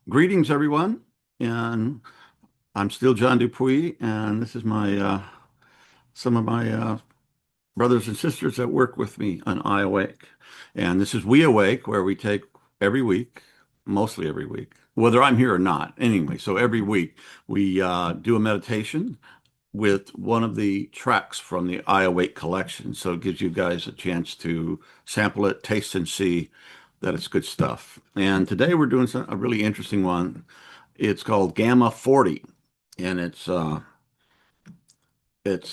Greetings, everyone, and I'm still John Dupuy, and this is my some of my brothers and sisters that work with me on WeAwake, and this is WeAwake, where we take every week, mostly every week, whether I'm here or not. Anyway, so every week we do a meditation with one of the tracks from the WeAwake collection, so it gives you guys a chance to sample it, taste, and see that it's good stuff. And today we're doing a really interesting one. It's called Gamma 40, and it's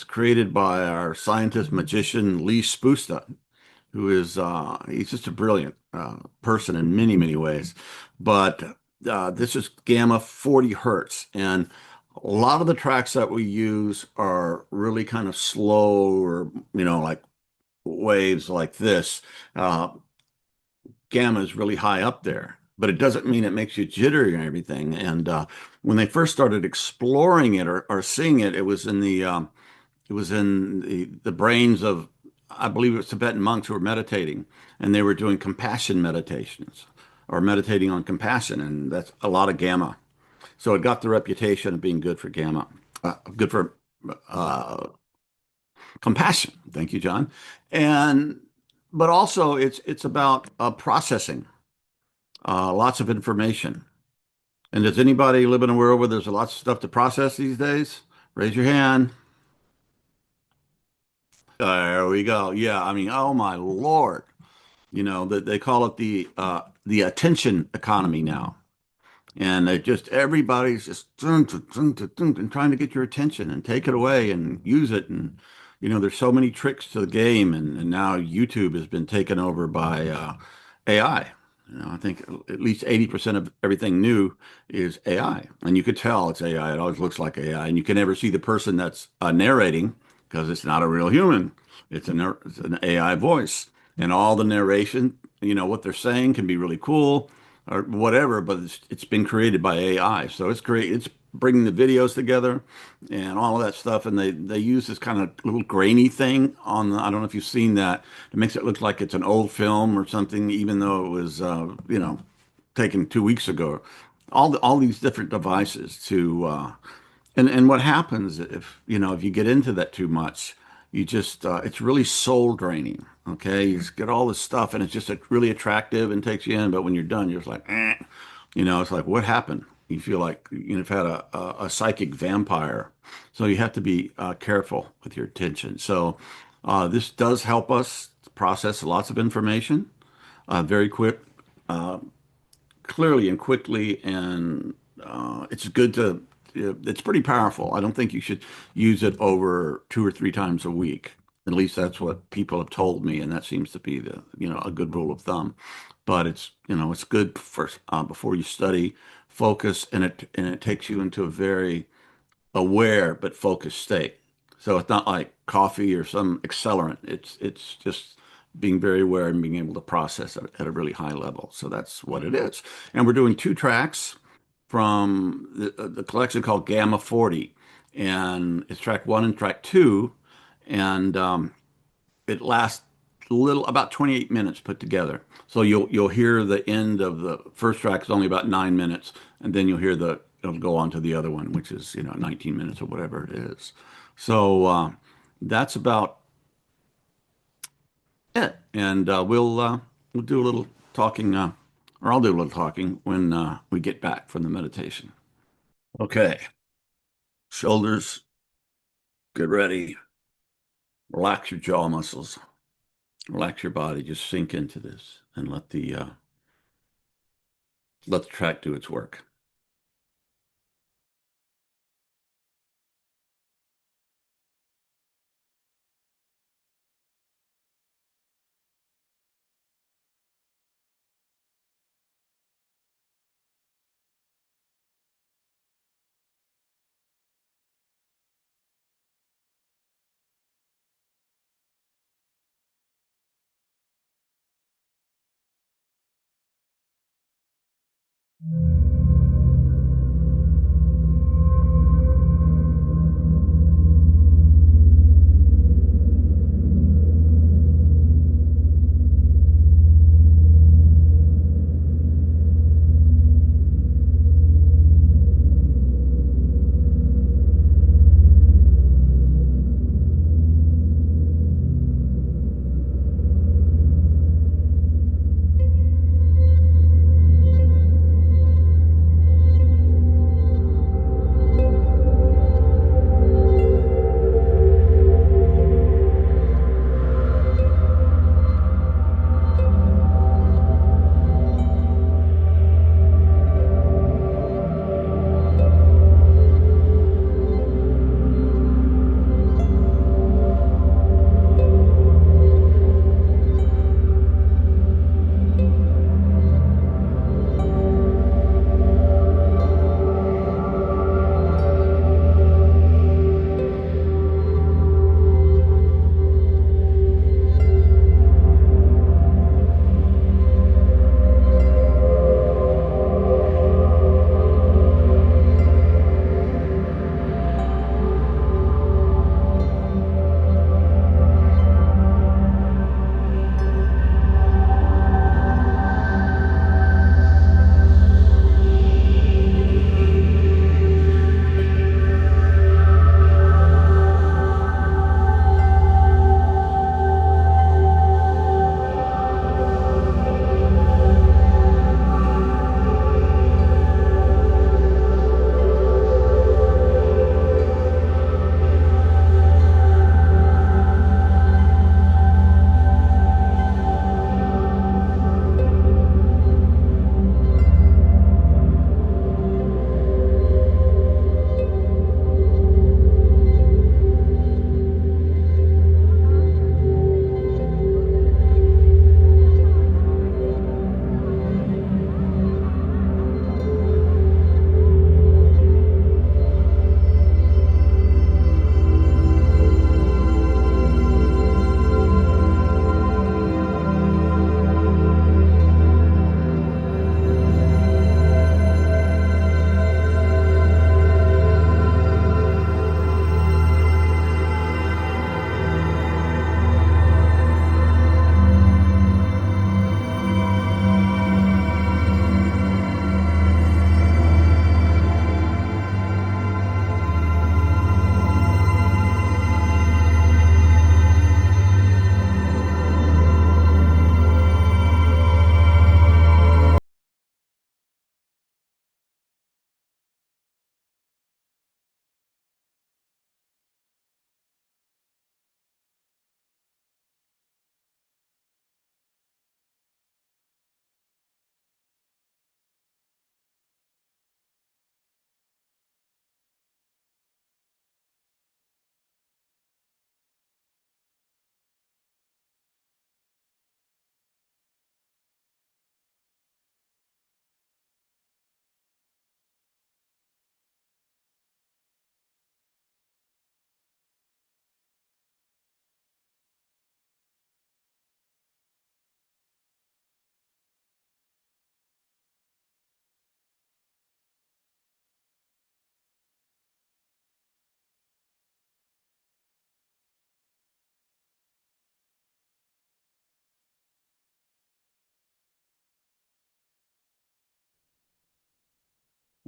created by our scientist magician Leigh Spusta, who is he's just a brilliant person in many, many ways. But this is Gamma 40 hertz, and a lot of the tracks that we use are really kind of slow, or like waves like this. Uh, Gamma is really high up there, but it doesn't mean it makes you jittery and everything. And when they first started exploring it, or seeing it, it was in the brains of, I believe it was Tibetan monks who were meditating, and they were doing compassion meditations, or meditating on compassion, and that's a lot of gamma. So it got the reputation of being good for gamma, good for uh, compassion. Thank you, John. And but also it's about processing lots of information. And does anybody live in a world where there's lots of stuff to process these days? Raise your hand. There we go. Yeah, I mean, oh my Lord. That they call it the attention economy now. And they just everybody's just and trying to get your attention and take it away and use it. And there's so many tricks to the game, and now YouTube has been taken over by AI. I think at least 80% of everything new is AI, and you could tell it's AI. It always looks like AI, and you can never see the person that's narrating, because it's not a real human. It's an AI voice, and all the narration, what they're saying can be really cool or whatever, but it's been created by AI. So it's bringing the videos together and all of that stuff. And they use this kind of little grainy thing I don't know if you've seen that. It makes it look like it's an old film or something, even though it was, taken 2 weeks ago. All these different devices and what happens if you get into that too much, you just it's really soul draining. Okay, you just get all this stuff, and it's just really attractive and takes you in. But when you're done, you're just like, eh. It's like, what happened? You feel like you've had a psychic vampire. So you have to be careful with your attention. So this does help us process lots of information very quick, uh, clearly and quickly, and it's good to. It's pretty powerful. I don't think you should use it over 2 or 3 times a week. At least that's what people have told me, and that seems to be a good rule of thumb. But it's good for before you study, focus, and it takes you into a very aware but focused state. So it's not like coffee or some accelerant. It's just being very aware and being able to process it at a really high level. So that's what it is. And we're doing two tracks from the collection called Gamma 40, and it's track one and track two, and it lasts about 28 minutes put together. So you'll hear the end of the first track is only about 9 minutes, and then you'll hear it'll go on to the other one, which is 19 minutes or whatever it is. So that's about it, and we'll do a little talking, or I'll do a little talking when we get back from the meditation. Okay, shoulders, get ready, relax your jaw muscles, relax your body, just sink into this, and let the track do its work.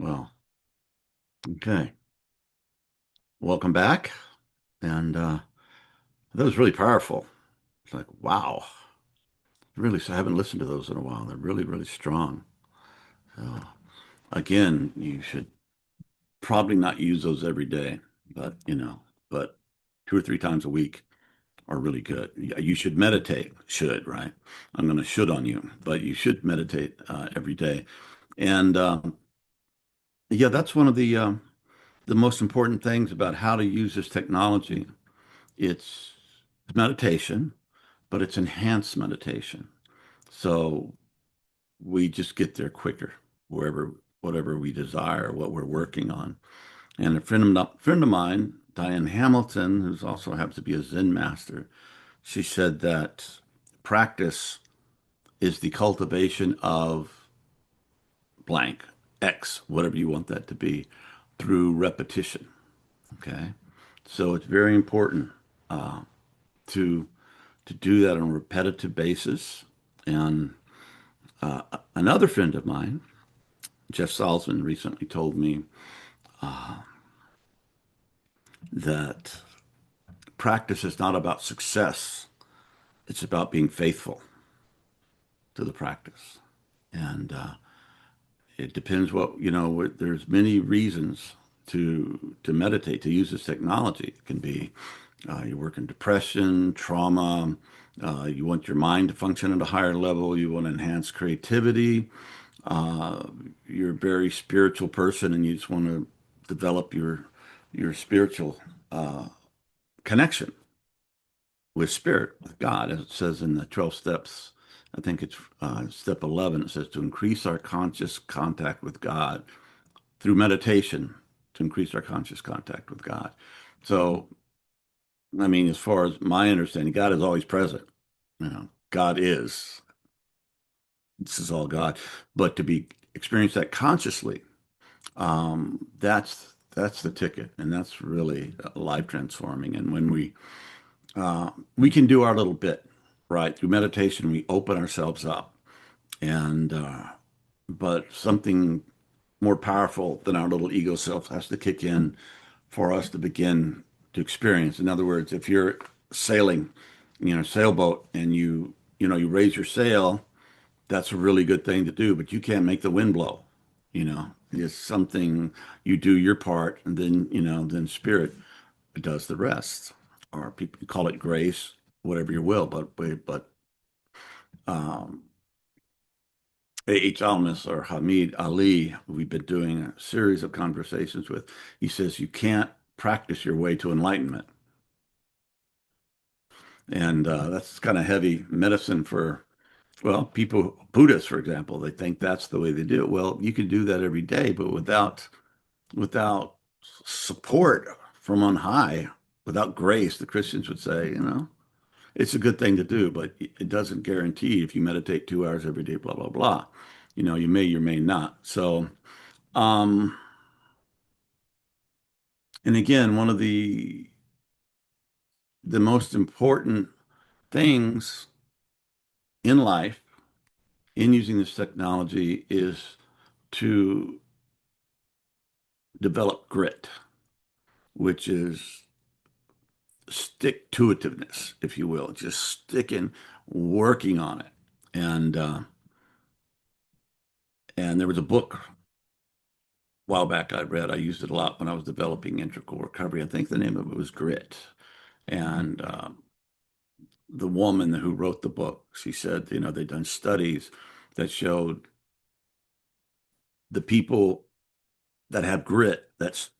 Well, okay. Welcome back. And that was really powerful. It's like, wow. Really, so I haven't listened to those in a while. They're really, really strong. So, again, you should probably not use those every day, but but 2 or 3 times a week are really good. Yeah, you should meditate. Should, right? I'm going to should on you, but you should meditate every day. And yeah, that's one of the most important things about how to use this technology. It's meditation, but it's enhanced meditation. So we just get there quicker, wherever, whatever we desire, what we're working on. And a friend of mine, Diane Hamilton, who's also happens to be a Zen master, she said that practice is the cultivation of blank, X, whatever you want that to be, through repetition. Okay. So it's very important uh, to do that on a repetitive basis. And another friend of mine, Jeff Salzman, recently told me that practice is not about success, it's about being faithful to the practice. And it depends there's many reasons to meditate, to use this technology. It can be you work in depression, trauma, you want your mind to function at a higher level, you want to enhance creativity, uh, you're a very spiritual person and you just want to develop your spiritual connection with spirit, with God, as it says in the 12 steps. I think it's step 11. It says to increase our conscious contact with God through meditation, to increase our conscious contact with God. So, I mean, as far as my understanding, God is always present. God is. This is all God. But to be experience that consciously, that's the ticket, and that's really life transforming. And when we can do our little bit, right? Through meditation, we open ourselves up, and but something more powerful than our little ego self has to kick in for us to begin to experience. In other words, if you're sailing, sailboat, and you raise your sail, that's a really good thing to do, but you can't make the wind blow. It's something you do your part, and then spirit does the rest. Or people call it grace, whatever you will. But um, A.H. Almas or Hamid Ali, we've been doing a series of conversations with. He says you can't practice your way to enlightenment, and that's kind of heavy medicine for well, people, Buddhists, for example, they think that's the way they do it. Well, you can do that every day, but without support from on high, without grace, the Christians would say, it's a good thing to do, but it doesn't guarantee if you meditate 2 hours every day, blah, blah, blah. You may not. So, um, and again, one of the most important things in life in using this technology is to develop grit, which is stick to itiveness, if you will, just sticking, working on it. And and there was a book a while back I read. I used it a lot when I was developing integral recovery. I think the name of it was Grit. And the woman who wrote the book, she said, they'd done studies that showed the people that have grit, that's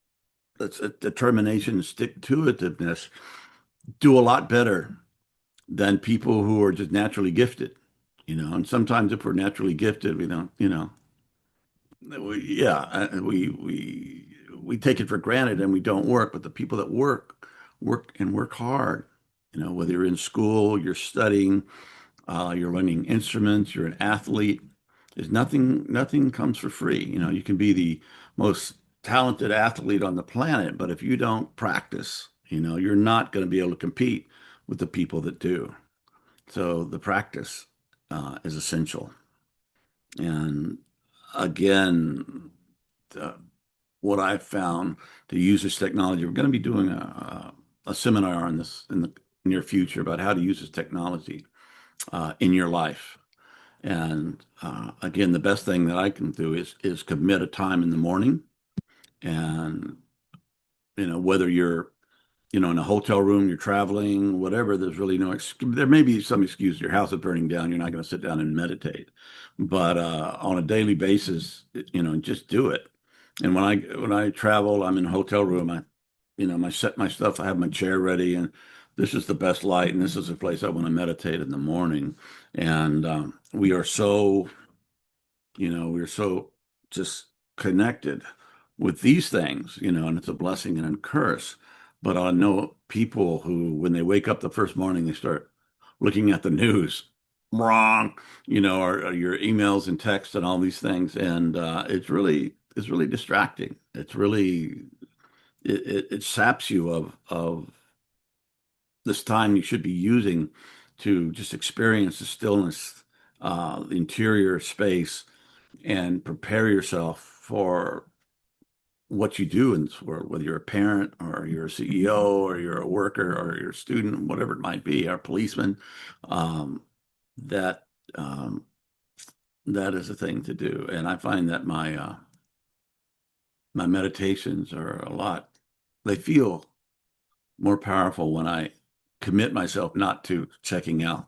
a determination, stick to itiveness, do a lot better than people who are just naturally gifted. And sometimes if we're naturally gifted, we don't, yeah, we take it for granted and we don't work. But the people that work hard. Whether you're in school, you're studying, you're learning instruments, you're an athlete. There's nothing comes for free. You can be the most talented athlete on the planet, but if you don't practice, you're not going to be able to compete with the people that do. So the practice is essential. And again, what I've found to use this technology. We're going to be doing a seminar on this in the near future about how to use this technology in your life. And again, the best thing that I can do is commit a time in the morning, and whether you're in a hotel room, you're traveling, whatever, there's really no excuse. There may be some excuse. Your house is burning down. You're not going to sit down and meditate. But on a daily basis, just do it. And when I travel, I'm in a hotel room. I set my stuff. I have my chair ready, and this is the best light, and this is the place I want to meditate in the morning. And we're so just connected with these things, and it's a blessing and a curse. But I know people who, when they wake up the first morning, they start looking at the news, wrong, or your emails and texts and all these things, and it's really distracting. It saps you of this time you should be using to just experience the stillness, the interior space, and prepare yourself for what you do in this world, whether you're a parent or you're a CEO or you're a worker or you're a student, whatever it might be, or a policeman. Um, that um, that is a thing to do, and I find that my meditations are a lot. They feel more powerful when I commit myself not to checking out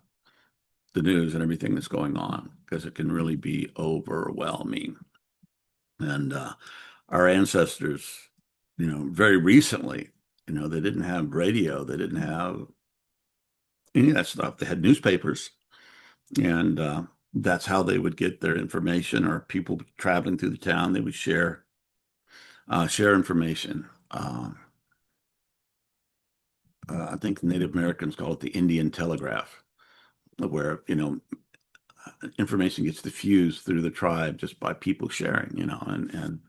the news and everything that's going on, because it can really be overwhelming. And our ancestors, very recently, they didn't have radio, they didn't have any of that stuff. They had newspapers, and that's how they would get their information. Or people traveling through the town, they would share information. I think Native Americans call it the Indian telegraph, where information gets diffused through the tribe just by people sharing, and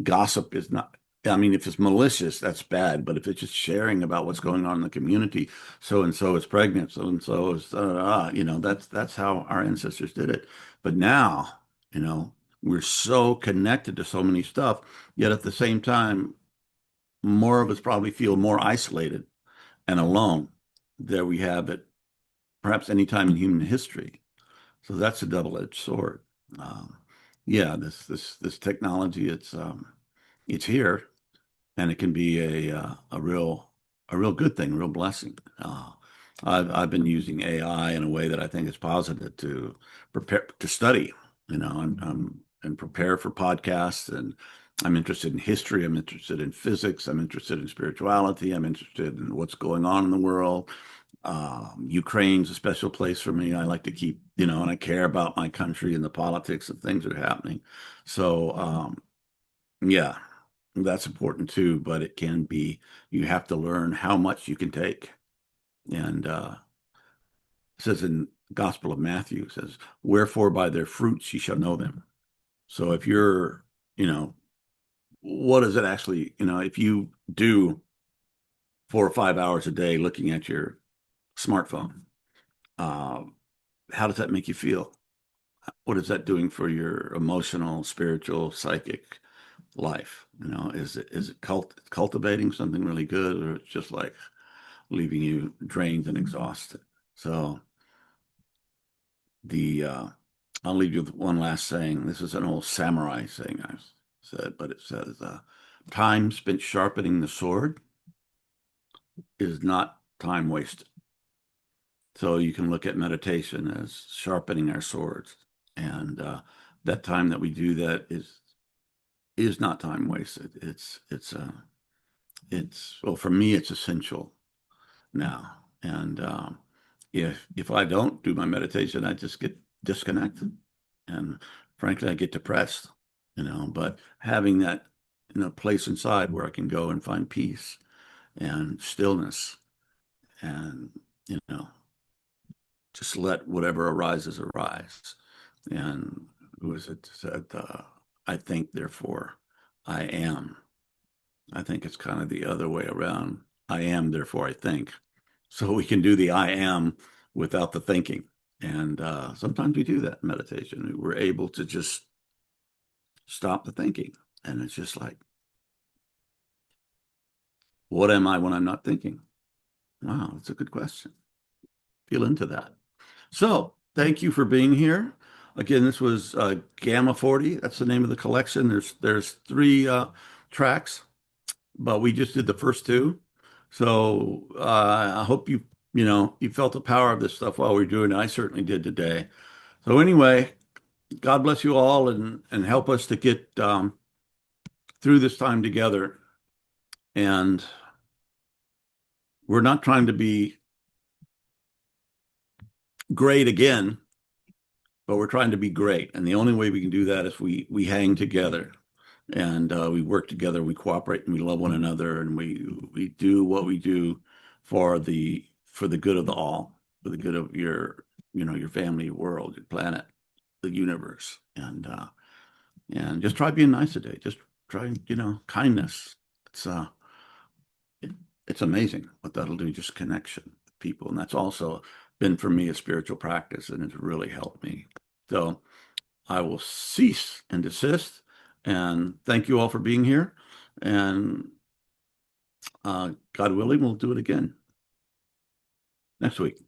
gossip is not, I mean, if it's malicious, that's bad, but if it's just sharing about what's going on in the community, so and so is pregnant, so and so is, that's how our ancestors did it. But now, you know, we're so connected to so many stuff, yet at the same time, more of us probably feel more isolated and alone than we have at perhaps any time in human history. So that's a double-edged sword. Um, yeah, this technology, it's here, and it can be a real good thing, a real blessing. I've been using AI in a way that I think is positive to prepare to study, and prepare for podcasts. And I'm interested in history. I'm interested in physics. I'm interested in spirituality. I'm interested in what's going on in the world. Ukraine's a special place for me. I like to keep, and I care about my country and the politics of things that are happening. So, yeah, that's important too, but it can be, you have to learn how much you can take. And it says in Gospel of Matthew, it says, wherefore by their fruits ye shall know them. So if you're, what is it actually, if you do 4 or 5 hours a day looking at your smartphone, uh, how does that make you feel? What is that doing for your emotional, spiritual, psychic life? Is it cultivating something really good, or it's just like leaving you drained and exhausted? So the I'll leave you with one last saying. This is an old samurai saying I've said, but it says, "Time spent sharpening the sword is not time wasted." So you can look at meditation as sharpening our swords, and that time that we do that is not time wasted. It's well, for me, it's essential now. And if I don't do my meditation, I just get disconnected, and frankly, I get depressed. But having that place inside where I can go and find peace and stillness, and you know just let whatever arises arise. And who is it said, I think, therefore I am. I think it's kind of the other way around. I am, therefore I think. So we can do the I am without the thinking. And sometimes we do that in meditation. We're able to just stop the thinking And it's just like, what am I when I'm not thinking? Wow, that's a good question. Feel into that. So thank you for being here. Again, this was Gamma 40. That's the name of the collection. There's three tracks, but we just did the first two. So I hope you felt the power of this stuff while we were doing it. I certainly did today. So anyway, God bless you all and help us to get through this time together. And we're not trying to be great again, but we're trying to be great. And the only way we can do that is we hang together and we work together, we cooperate, and we love one another, and we do what we do for the good of the all, for the good of your family, your world, your planet, the universe, and just try being nice today. Just try, kindness. It's uh it's amazing what that'll do, just connection with people. And that's also been for me a spiritual practice, and it's really helped me. So I will cease and desist. And thank you all for being here. And God willing, we'll do it again next week.